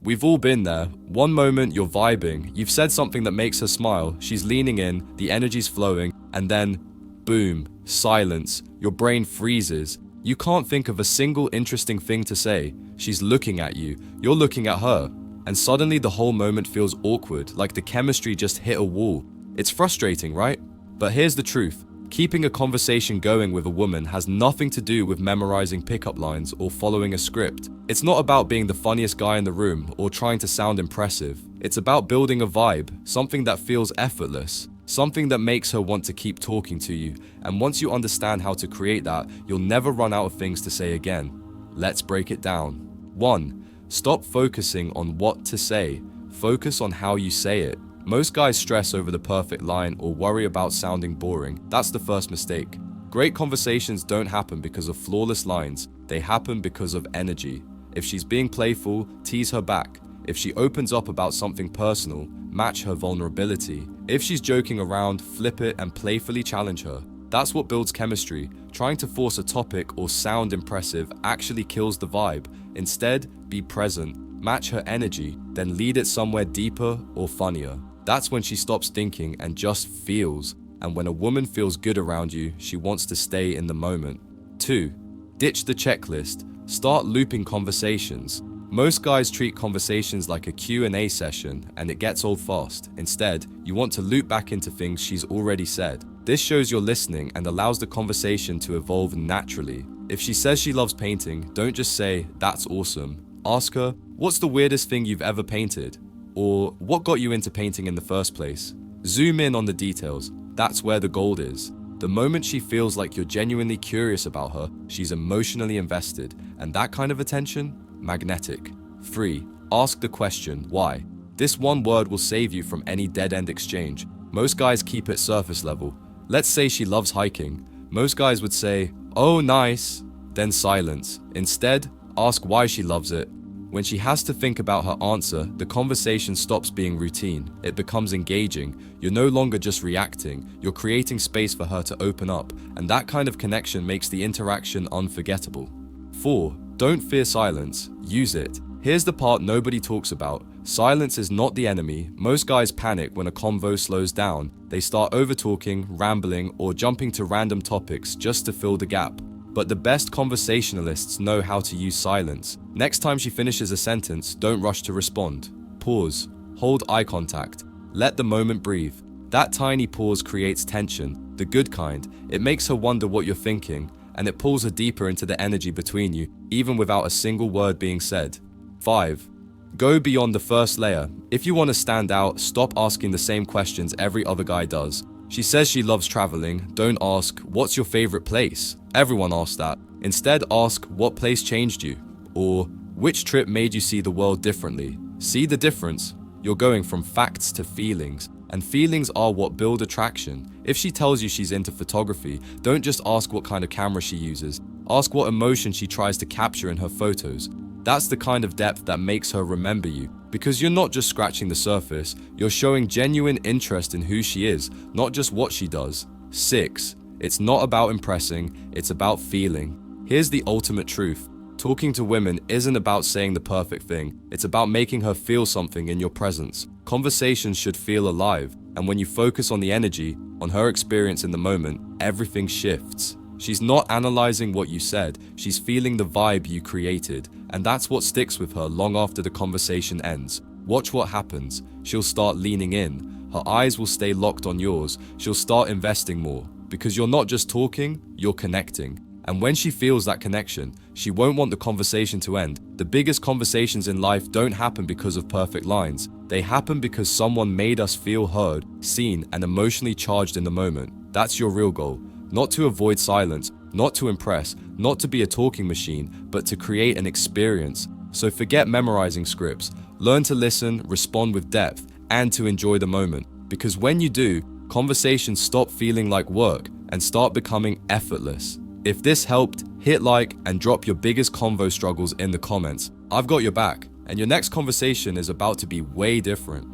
We've all been there. One moment you're vibing, you've said something that makes her smile, she's leaning in, the energy's flowing, and then, boom, silence. Your brain freezes. You can't think of a single interesting thing to say. She's looking at you, you're looking at her, and suddenly the whole moment feels awkward, like the chemistry just hit a wall. It's frustrating, right? But here's the truth. Keeping a conversation going with a woman has nothing to do with memorizing pickup lines or following a script. It's not about being the funniest guy in the room or trying to sound impressive. It's about building a vibe, something that feels effortless, something that makes her want to keep talking to you. And once you understand how to create that, you'll never run out of things to say again. Let's break it down. 1. Stop focusing on what to say. Focus on how you say it. Most guys stress over the perfect line or worry about sounding boring. That's the first mistake. Great conversations don't happen because of flawless lines. They happen because of energy. If she's being playful, tease her back. If she opens up about something personal, match her vulnerability. If she's joking around, flip it and playfully challenge her. That's what builds chemistry. Trying to force a topic or sound impressive actually kills the vibe. Instead, be present, match her energy, then lead it somewhere deeper or funnier. That's when she stops thinking and just feels. And when a woman feels good around you, she wants to stay in the moment. 2. Ditch the checklist. Start looping conversations. Most guys treat conversations like a Q&A session, and it gets old fast. Instead, you want to loop back into things she's already said. This shows you're listening and allows the conversation to evolve naturally. If she says she loves painting, don't just say, "That's awesome." Ask her, "What's the weirdest thing you've ever painted?" Or, "What got you into painting in the first place?" Zoom in on the details. That's where the gold is. The moment she feels like you're genuinely curious about her, she's emotionally invested. And that kind of attention? Magnetic. 3. Ask the question, why? This one word will save you from any dead-end exchange. Most guys keep it surface level. Let's say she loves hiking. Most guys would say, "Oh, nice," then silence. Instead, ask why she loves it. When she has to think about her answer, the conversation stops being routine. It becomes engaging. You're no longer just reacting. You're creating space for her to open up, and that kind of connection makes the interaction unforgettable. 4. Don't fear silence. Use it. Here's the part nobody talks about. Silence is not the enemy. Most guys panic when a convo slows down. They start over-talking, rambling, or jumping to random topics just to fill the gap. But the best conversationalists know how to use silence. Next time she finishes a sentence, don't rush to respond. Pause. Hold eye contact. Let the moment breathe. That tiny pause creates tension, the good kind. It makes her wonder what you're thinking, and it pulls her deeper into the energy between you, even without a single word being said. 5. Go beyond the first layer. If you want to stand out, stop asking the same questions every other guy does. She says she loves traveling. Don't ask, "What's your favorite place?" Everyone asks that. Instead, ask, "What place changed you?" Or, "Which trip made you see the world differently?" See the difference? You're going from facts to feelings, and feelings are what build attraction. If she tells you she's into photography, don't just ask what kind of camera she uses. Ask what emotion she tries to capture in her photos. That's the kind of depth that makes her remember you. Because you're not just scratching the surface, you're showing genuine interest in who she is, not just what she does. 6. It's not about impressing, it's about feeling. Here's the ultimate truth. Talking to women isn't about saying the perfect thing, it's about making her feel something in your presence. Conversations should feel alive, and when you focus on the energy, on her experience in the moment, everything shifts. She's not analyzing what you said, she's feeling the vibe you created, and that's what sticks with her long after the conversation ends. Watch what happens. She'll start leaning in. Her eyes will stay locked on yours. She'll start investing more. Because you're not just talking, you're connecting. And when she feels that connection, she won't want the conversation to end. The biggest conversations in life don't happen because of perfect lines. They happen because someone made us feel heard, seen, and emotionally charged in the moment. That's your real goal. Not to avoid silence, not to impress, not to be a talking machine, but to create an experience. So forget memorizing scripts. Learn to listen, respond with depth, and to enjoy the moment. Because when you do, conversations stop feeling like work and start becoming effortless. If this helped, hit like and drop your biggest convo struggles in the comments. I've got your back, and your next conversation is about to be way different.